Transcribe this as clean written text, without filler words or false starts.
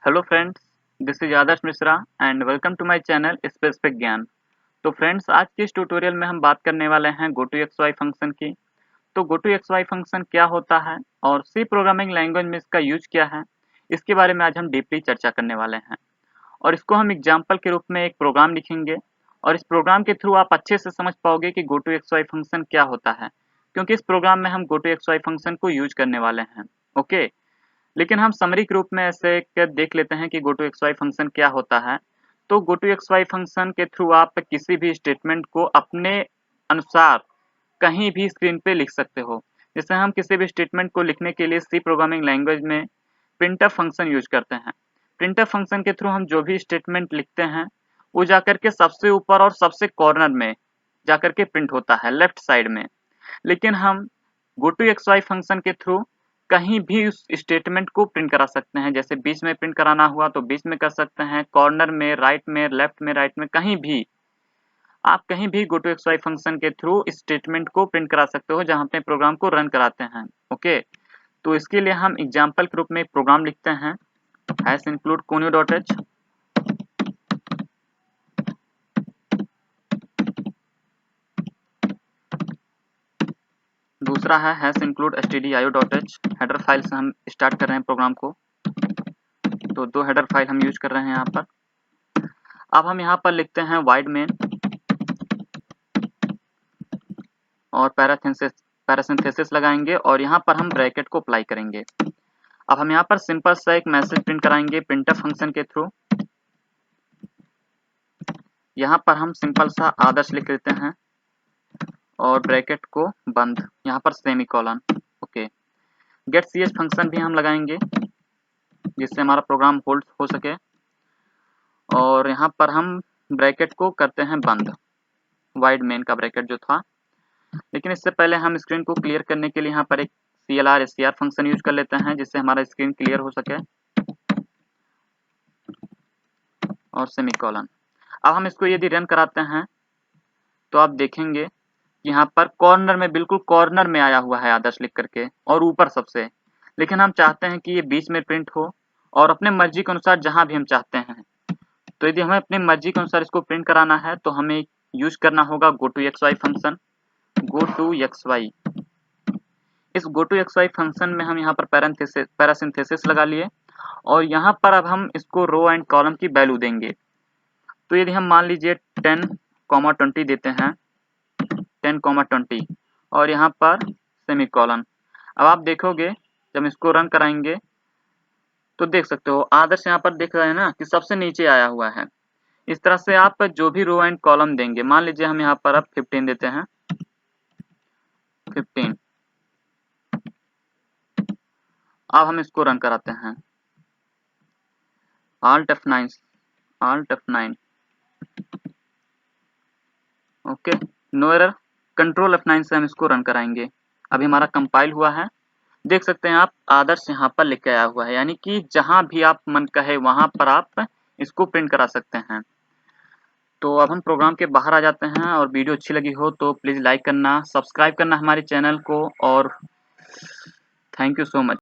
Hello friends, this is Aadarsh Mishra and welcome to my channel specific Gyan. तो friends, आज के इस ट्यूटोरियल में हम बात करने वाले हैं GoToXY फंक्शन की। तो GoToXY फंक्शन क्या होता है और सी प्रोग्रामिंग लैंग्वेज में इसका यूज क्या है, इसके बारे में आज हम डीपली चर्चा करने वाले हैं। और इसको हम एग्जाम्पल के रूप में एक प्रोग्राम लिखेंगे और इस प्रोग्राम के थ्रू आप अच्छे से समझ पाओगे कि GoToXY फंक्शन क्या होता है, क्योंकि इस प्रोग्राम में हम GoToXY फंक्शन को यूज करने वाले हैं। ओके, लेकिन हम समरी के रूप में ऐसे देख लेते हैं कि GoToXY फंक्शन क्या होता है। तो GoToXY फंक्शन के थ्रू आप किसी भी स्टेटमेंट को अपने अनुसार कहीं भी स्क्रीन पे लिख सकते हो। जैसे हम किसी भी स्टेटमेंट को लिखने के लिए सी प्रोग्रामिंग लैंग्वेज में प्रिंटफ फंक्शन यूज करते हैं। प्रिंटफ फंक्शन के थ्रू हम जो भी स्टेटमेंट लिखते हैं वो जाकर के सबसे ऊपर और सबसे कॉर्नर में जाकर के प्रिंट होता है, लेफ्ट साइड में। लेकिन हम GoToXY फंक्शन के थ्रू कहीं भी उस स्टेटमेंट को प्रिंट करा सकते हैं। जैसे बीच में प्रिंट कराना हुआ तो बीच में कर सकते हैं, कॉर्नर में, राइट में, लेफ्ट में, राइट में, कहीं भी आप कहीं भी GoToXY फंक्शन के थ्रू स्टेटमेंट को प्रिंट करा सकते हो जहां अपने प्रोग्राम को रन कराते हैं। ओके, तो इसके लिए हम एग्जाम्पल के रूप में एक प्रोग्राम लिखते हैं, हैश इंक्लूड conio.h। दूसरा है hash include stdio.h। Header file से हम स्टार्ट कर रहे हैं प्रोग्राम को, तो दो हेडर फाइल हम यूज कर रहे हैं यहाँ पर। अब हम यहाँ पर लिखते हैं वाइड मेन और पैरासिंथेसिस लगाएंगे और यहाँ पर हम ब्रैकेट को अप्लाई करेंगे। अब हम यहाँ पर सिंपल सा एक मैसेज प्रिंट कराएंगे प्रिंटफ फंक्शन के थ्रू। यहाँ पर हम सिंपल सा आदर्श लिख देते हैं और ब्रैकेट को बंद, यहाँ पर semicolon. Okay, get ch function भी हम लगाएंगे जिससे हमारा प्रोग्राम होल्ड हो सके और यहाँ पर हम ब्रैकेट को करते हैं बंद, वाइड मेन का ब्रैकेट जो था। लेकिन इससे पहले हम स्क्रीन को क्लियर करने के लिए यहाँ पर एक clr str फंक्शन यूज कर लेते हैं जिससे हमारा स्क्रीन क्लियर हो सके और सेमीकोलन। अब हम इसको यदि रन कराते हैं तो आप देखेंगे यहाँ पर कॉर्नर में, बिल्कुल कॉर्नर में आया हुआ है आदर्श लिख करके और ऊपर सबसे। लेकिन हम चाहते हैं कि ये बीच में प्रिंट हो और अपने मर्जी के अनुसार जहां भी हम चाहते हैं। तो यदि हमें अपनी मर्जी के अनुसार इसको प्रिंट कराना है तो हमें यूज करना होगा GoToXY फंक्शन। GoToXY, इस GoToXY फंक्शन में हम यहाँ पर पैरासिंथेसिस लगा लिए और यहाँ पर अब हम इसको रो एंड कॉलम की वैल्यू देंगे। तो यदि हम मान लीजिए 10,20 देते हैं, 10,20 और यहाँ पर सेमीकोलन। अब आप देखोगे जब इसको रन कराएंगे तो देख सकते हो आदर्श यहाँ पर देख रहे हैं ना कि सबसे नीचे आया हुआ है। इस तरह से आप जो भी रो एंड कॉलम देंगे, मान लीजिए हम यहाँ पर अब 15 देते हैं, 15। अब हम इसको रन कराते हैं, Alt F9, Alt F9। Okay, no error. Control F9 से हम इसको रन कराएंगे। अभी हमारा कंपाइल हुआ है, देख सकते हैं आप आदर्श यहाँ पर लिख के आया हुआ है, यानी कि जहां भी आप मन कहे वहां पर आप इसको प्रिंट करा सकते हैं। तो अब हम प्रोग्राम के बाहर आ जाते हैं और वीडियो अच्छी लगी हो तो प्लीज़ लाइक करना, सब्सक्राइब करना हमारे चैनल को और थैंक यू सो मच।